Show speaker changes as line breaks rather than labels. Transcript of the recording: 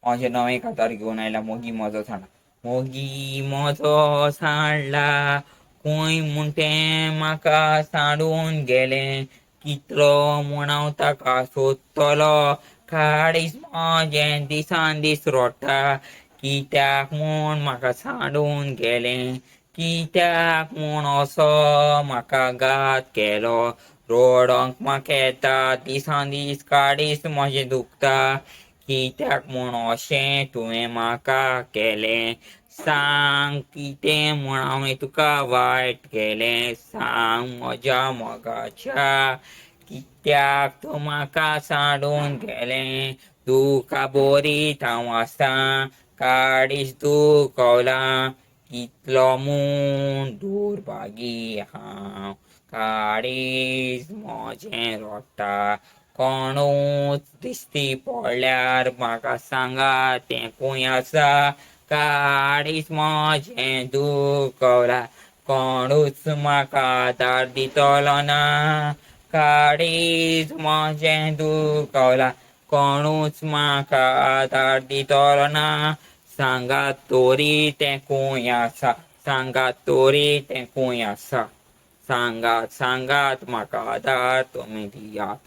अशें नवें कातार घेवन आयला मोगी म्हजो सांडला. मोगी म्हजो सांडला खंय म्हूण तें म्हाका सांडून गेलें. कितलो म्हूण हांव ताका सोदतलो. काळीज म्हजें दिसान दीस रडटा. कित्याक म्हूण म्हाका सांडून गेलें. कित्याक म्हूण असो म्हाका घात केलो. रडोंक म्हाका येता दिसान दीस काळीज म्हजें दुखता. कित्याक म्हूण अशें तुवें म्हाका केलें. सांग कितें म्हूण हांवें तुका वायट केलें. सांग म्हज्या मोगाच्या कित्याक तूं म्हाका सांडून गेलें. तुका बोरीत हांव आसा काळीज दुखवला. कितलो म्हूण दुर्भागी हांव काळीज म्हजें रडटा. कोणूच दिश्टी पडल्यार म्हाका सांगात तें खंय आसा. काळीज म्हजें दुखवला. कोणूच म्हाका आदार दितलो ना. काळीज म्हजें दुखवला. कोणूच म्हाका आदार दितलो ना. सांगात तोरी तें खंय आसा. सांगात तोरी तें खंय आसा. सांगात सांगात म्हाका आदार तुमी दियात.